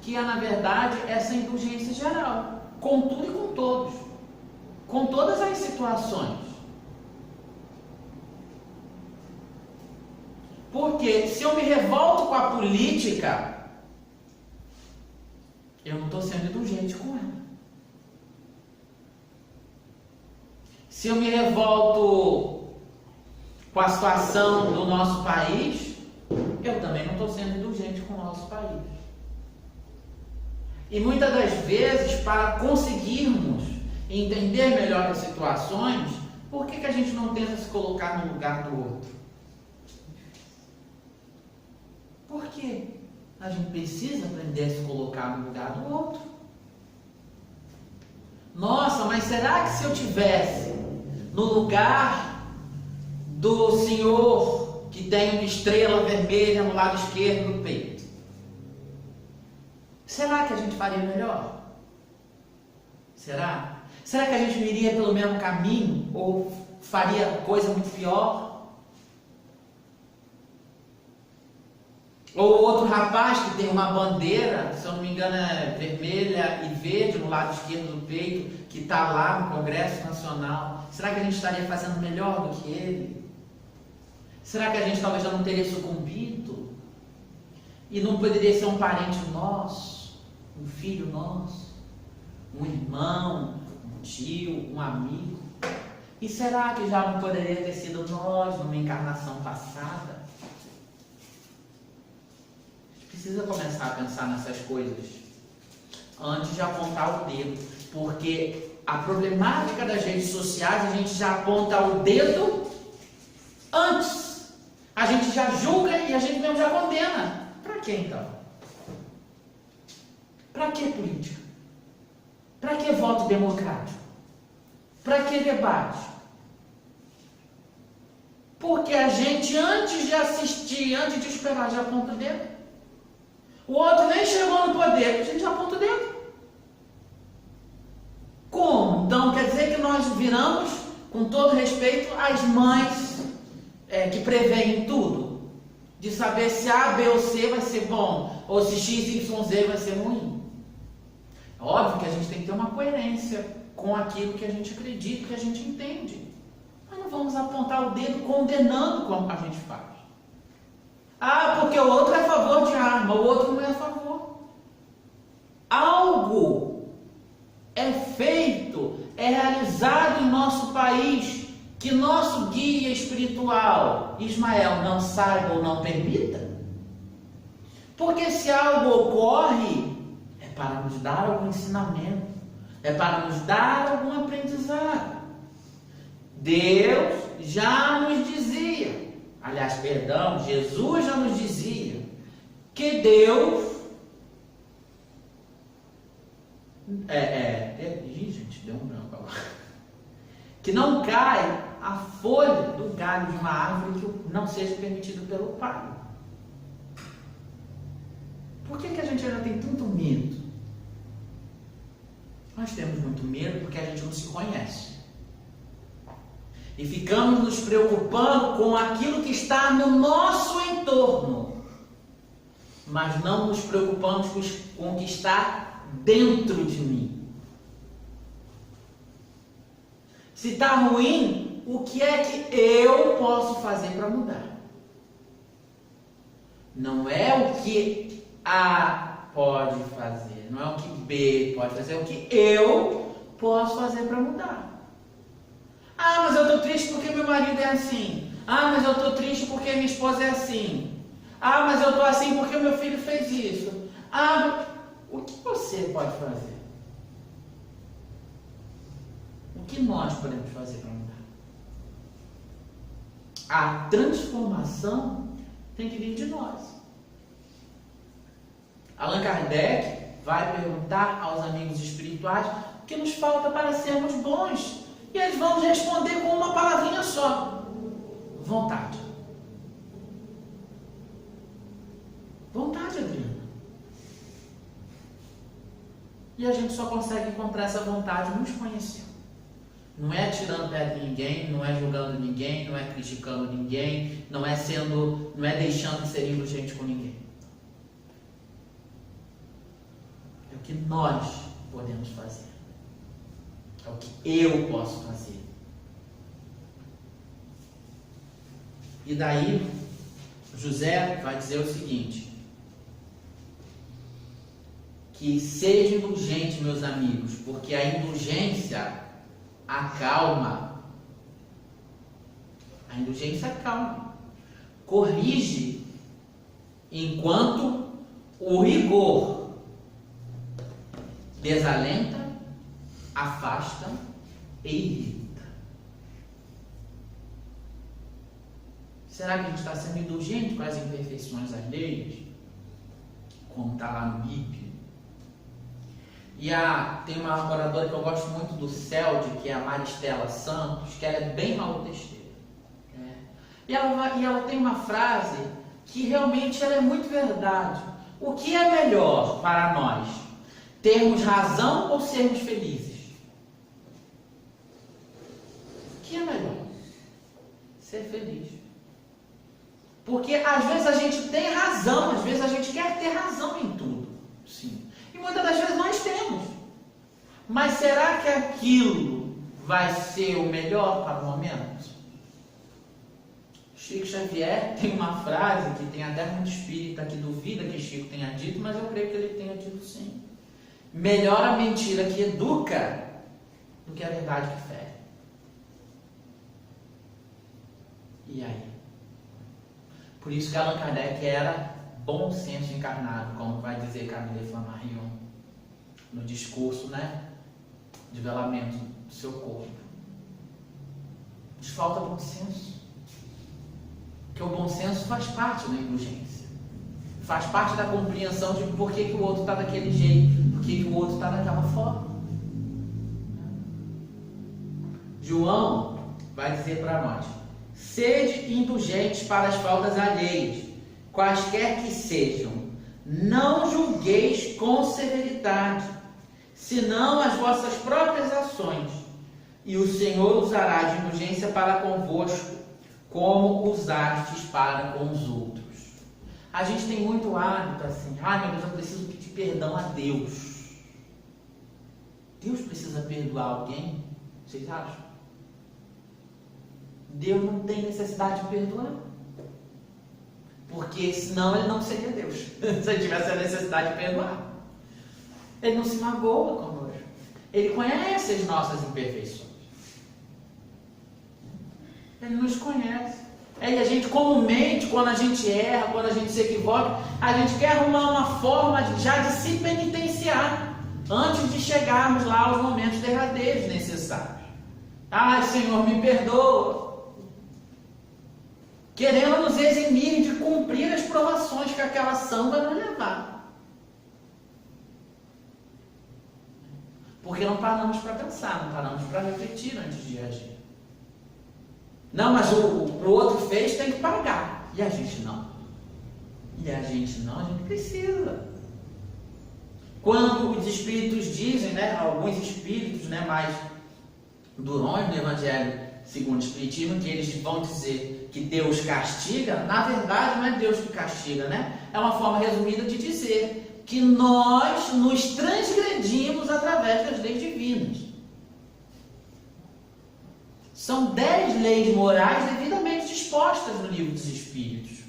Que é, na verdade, essa indulgência geral, com tudo e com todos, com todas as situações. Porque se eu me revolto com a política, eu não estou sendo indulgente com ela. Se eu me revolto com a situação do nosso país, eu também não estou sendo indulgente com o nosso país. E muitas das vezes, para conseguirmos entender melhor as situações, por que a gente não tenta se colocar no lugar do outro? Por quê? A gente precisa aprender a se colocar no lugar do outro. Nossa, mas será que se eu tivesse no lugar do senhor que tem uma estrela vermelha no lado esquerdo do peito, será que a gente faria melhor? Será? Será que a gente iria pelo mesmo caminho? Ou faria coisa muito pior? Ou outro rapaz que tem uma bandeira, se eu não me engano é vermelha e verde no lado esquerdo do peito, que está lá no Congresso Nacional. Será que a gente estaria fazendo melhor do que ele? Será que a gente talvez já não teria sucumbido? E não poderia ser um parente nosso, um filho nosso, um irmão, um tio, um amigo? E será que já não poderia ter sido nós numa encarnação passada? Precisa começar a pensar nessas coisas antes de apontar o dedo, porque a problemática das redes sociais, a gente já aponta o dedo antes, a gente já julga e a gente mesmo já condena. Para que então? Para que política? Para que voto democrático? Para que debate? Porque a gente, antes de assistir, antes de esperar, já aponta o dedo. O outro nem chegou no poder, a gente já aponta o dedo. Como? Então quer dizer que nós viramos, com todo respeito, as mães que preveem tudo, de saber se A, B ou C vai ser bom, ou se X, Y, Z vai ser ruim. É óbvio que a gente tem que ter uma coerência com aquilo que a gente acredita, que a gente entende. Mas não vamos apontar o dedo condenando como a gente faz. Ah, porque o outro é a favor de arma, o outro não é a favor. Algo é feito, é realizado em nosso país, que nosso guia espiritual, Ismael, não saiba ou não permita? Porque se algo ocorre, é para nos dar algum ensinamento, é para nos dar algum aprendizado. Deus já nos dizia, aliás, perdão, Jesus já nos dizia que Deus gente, deu um branco agora. Que não cai a folha do galho de uma árvore que não seja permitido pelo Pai. Por que a gente ainda tem tanto medo? Nós temos muito medo porque a gente não se conhece. E ficamos nos preocupando com aquilo que está no nosso entorno, mas não nos preocupamos com o que está dentro de mim. Se está ruim, o que é que eu posso fazer para mudar? Não é o que A pode fazer, não é o que B pode fazer, é o que eu posso fazer para mudar. Ah, mas eu estou triste porque meu marido é assim. Ah, mas eu estou triste porque minha esposa é assim. Ah, mas eu estou assim porque meu filho fez isso. Ah, o que você pode fazer? O que nós podemos fazer para mudar? A transformação tem que vir de nós. Allan Kardec vai perguntar aos amigos espirituais o que nos falta para sermos bons. E eles vão responder com uma palavrinha só: vontade. Vontade, Adriana. E a gente só consegue encontrar essa vontade nos conhecendo. Não é tirando pedra de ninguém, não é julgando ninguém, não é criticando ninguém, não é deixando de ser indulgente com ninguém. É o que nós podemos fazer. É o que eu posso fazer. E daí, José vai dizer o seguinte: que seja indulgente, meus amigos, porque a indulgência acalma. A indulgência acalma, corrige, enquanto o rigor desalenta, afasta e irrita. Será que a gente está sendo indulgente com as imperfeições alheias? Como está lá no BIP? E tem uma oradora que eu gosto muito do CELD, que é a Maristela Santos, que ela é bem malotesteira. Né? E ela tem uma frase que realmente ela é muito verdade. O que é melhor para nós? Termos razão ou sermos felizes? O que é melhor? Ser feliz. Porque às vezes a gente tem razão, às vezes a gente quer ter razão em tudo. Sim. E muitas das vezes nós temos. Mas será que aquilo vai ser o melhor para o momento? Chico Xavier tem uma frase que tem até muito espírita que duvida que Chico tenha dito, mas eu creio que ele tenha dito sim. Melhor a mentira que educa do que a verdade que fere. E aí? Por isso que Allan Kardec era bom senso encarnado, como vai dizer Camille Flammarion no discurso, né, de velamento do seu corpo. Nos falta bom senso. Porque o bom senso faz parte da indulgência. Faz parte da compreensão de por que o outro está daquele jeito, por que o outro está daquela forma. João vai dizer para nós: sede indulgentes para as faltas alheias, quaisquer que sejam, não julgueis com severidade, senão as vossas próprias ações, e o Senhor usará de indulgência para convosco, como usastes para com os outros. A gente tem muito hábito assim: meu Deus, eu preciso pedir perdão a Deus. Deus precisa perdoar alguém? Vocês acham? Deus não tem necessidade de perdoar. Porque senão ele não seria Deus. Se ele tivesse a necessidade de perdoar. Ele não se magoa conosco. Ele conhece as nossas imperfeições. Ele nos conhece. E a gente comumente, quando a gente erra, quando a gente se equivoca, a gente quer arrumar uma forma já de se penitenciar antes de chegarmos lá aos momentos derradeiros necessários. Senhor, me perdoa. Querendo nos eximir de cumprir as provações que aquela ação vai nos levar. Porque não paramos para pensar, não paramos para refletir antes de agir. Não, mas o outro fez, tem que pagar. E a gente não. A gente precisa. Quando os espíritos dizem, né, alguns espíritos, né, mais durões no Evangelho segundo o Espiritismo, que eles vão dizer que Deus castiga, na verdade não é Deus que castiga, né? É uma forma resumida de dizer que nós nos transgredimos através das leis divinas. São 10 leis morais devidamente dispostas no Livro dos Espíritos.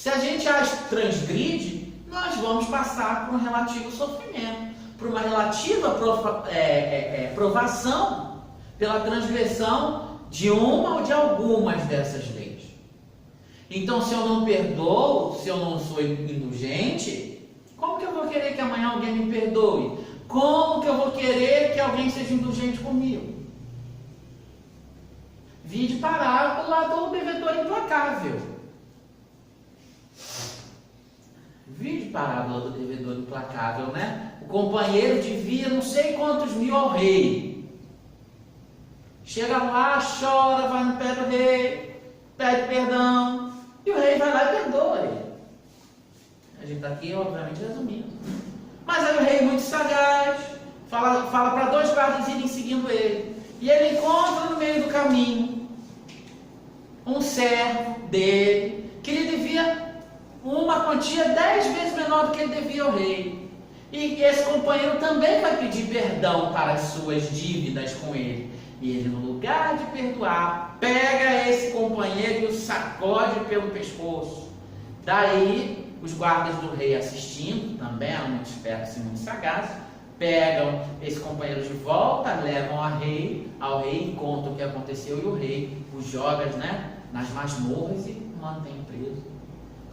Se a gente as transgride, nós vamos passar por um relativo sofrimento, por uma relativa provação pela transgressão de uma ou de algumas dessas leis. Então, se eu não perdoo, se eu não sou indulgente, como que eu vou querer que amanhã alguém me perdoe? Como que eu vou querer que alguém seja indulgente comigo? Vide parábola do devedor implacável. Vide parábola do devedor implacável, né? O companheiro devia não sei quantos mil ao rei. Chega lá, chora, vai no pé do rei, pede perdão, e o rei vai lá e perdoa ele. A gente está aqui, obviamente, resumindo. Mas aí o rei, muito sagaz, fala para 2 guardas irem seguindo ele. E ele encontra no meio do caminho um servo dele, que lhe devia uma quantia 10 vezes menor do que ele devia ao rei. E esse companheiro também vai pedir perdão para as suas dívidas com ele. E ele, no lugar de perdoar, pega esse companheiro e o sacode pelo pescoço. Daí, os guardas do rei assistindo, também eram muito espertos e muito sagazes, pegam esse companheiro de volta, levam ao rei, contam o que aconteceu e o rei os joga, né, nas masmorras e mantém preso.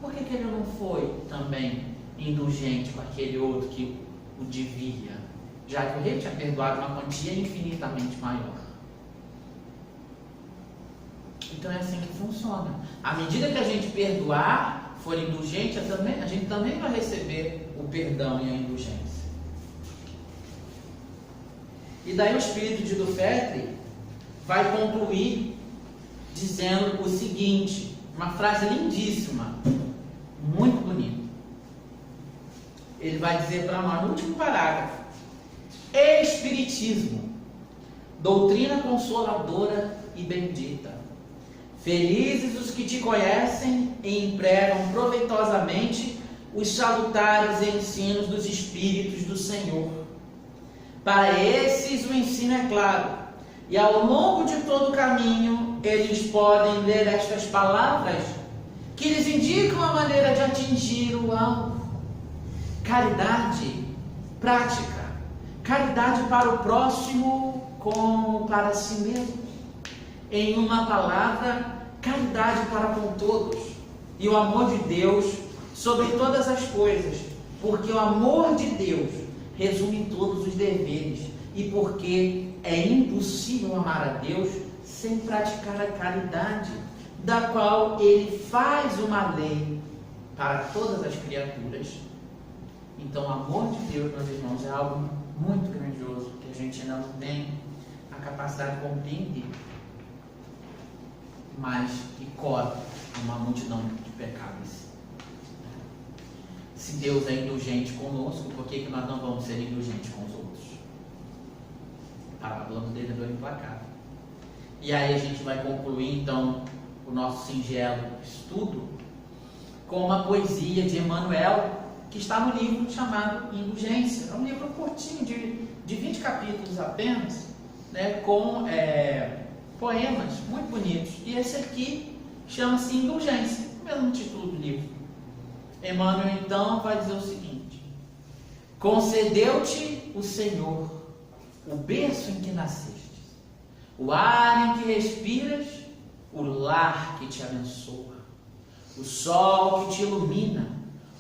Por que ele não foi também indulgente com aquele outro que o devia, já que o rei tinha perdoado uma quantia infinitamente maior? Então é assim que funciona. À medida que a gente perdoar, for indulgente, a gente também vai receber o perdão e a indulgência. E daí o espírito de Dufresne vai concluir dizendo o seguinte, uma frase lindíssima, muito bonita. Ele vai dizer para nós no último parágrafo: Espiritismo, doutrina consoladora e bendita. Felizes os que te conhecem e empregam proveitosamente os salutares ensinos dos Espíritos do Senhor. Para esses o ensino é claro, e ao longo de todo o caminho eles podem ler estas palavras que lhes indicam a maneira de atingir o alvo. Caridade prática, caridade para o próximo como para si mesmo. Em uma palavra, caridade para com todos, e o amor de Deus sobre todas as coisas, porque o amor de Deus resume todos os deveres, e porque é impossível amar a Deus sem praticar a caridade, da qual Ele faz uma lei para todas as criaturas. Então, o amor de Deus, meus irmãos, é algo muito grandioso, que a gente ainda não tem a capacidade de compreender, mas que cobre uma multidão de pecados. Se Deus é indulgente conosco, por que nós não vamos ser indulgentes com os outros? Parábola do devedor implacável. E aí a gente vai concluir então o nosso singelo estudo com uma poesia de Emmanuel, que está no livro chamado Indulgência. É um livro curtinho, de 20 capítulos apenas, né, com poemas muito bonitos. E esse aqui chama-se Indulgência, o mesmo título do livro. Emmanuel então vai dizer o seguinte: concedeu-te o Senhor o berço em que nascestes, o ar em que respiras, o lar que te abençoa, o sol que te ilumina,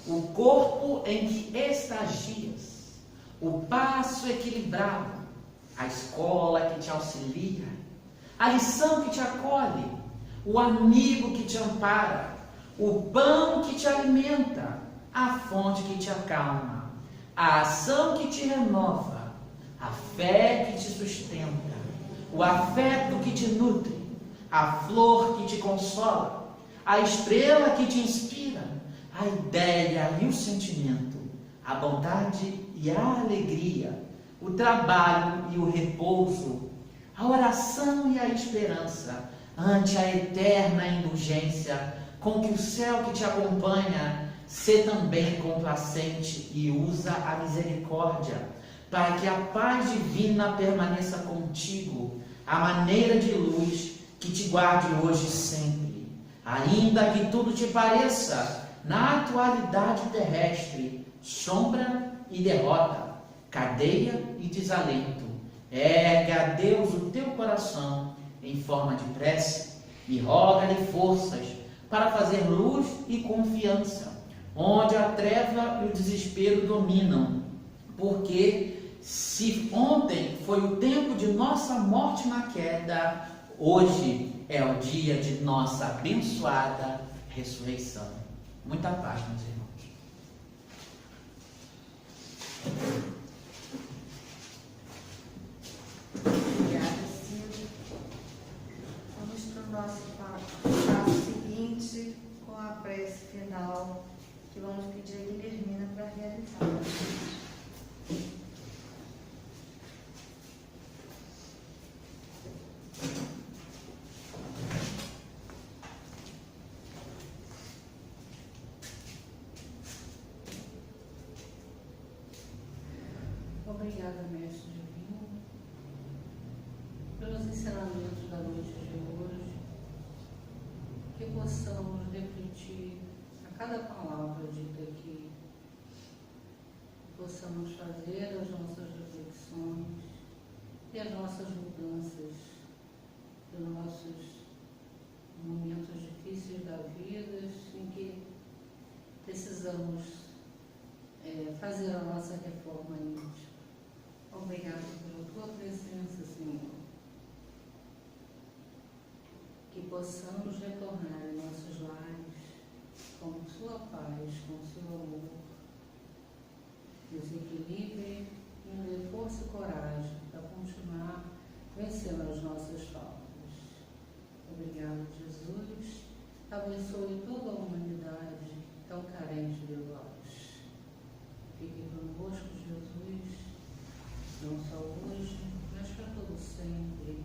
o corpo em que estagias, o passo equilibrado, a escola que te auxilia, a lição que te acolhe, o amigo que te ampara, o pão que te alimenta, a fonte que te acalma, a ação que te renova, a fé que te sustenta, o afeto que te nutre, a flor que te consola, a estrela que te inspira, a ideia e o sentimento, a bondade e a alegria, o trabalho e o repouso, a oração e a esperança, ante a eterna indulgência, com que o céu que te acompanha sê também complacente e usa a misericórdia, para que a paz divina permaneça contigo, a maneira de luz que te guarde hoje e sempre. Ainda que tudo te pareça na atualidade terrestre, sombra e derrota, cadeia e desalento. Ergue a Deus o teu coração em forma de prece e roga-lhe forças para fazer luz e confiança, onde a treva e o desespero dominam, porque se ontem foi o tempo de nossa morte na queda, hoje é o dia de nossa abençoada ressurreição. Muita paz, meus irmãos. Obrigada, Cida. Vamos para o nosso passo seguinte, com a prece final, que vamos pedir a Guilhermina para realizar. Obrigada, Mestre Divino, pelos ensinamentos da noite de hoje, que possamos refletir a cada palavra dita aqui, que possamos fazer as nossas reflexões e as nossas mudanças dos nossos momentos difíceis da vida, em que precisamos fazer a nossa reforma íntima. Obrigada pela tua presença, Senhor. Que possamos retornar em nossos lares com sua paz, com seu amor, nos equilibre e nos dê força e coragem para continuar vencendo as nossas faltas. Obrigada, Jesus. Abençoe toda a humanidade tão carente de vós. Fique convosco, Jesus, não só hoje, mas para todo sempre.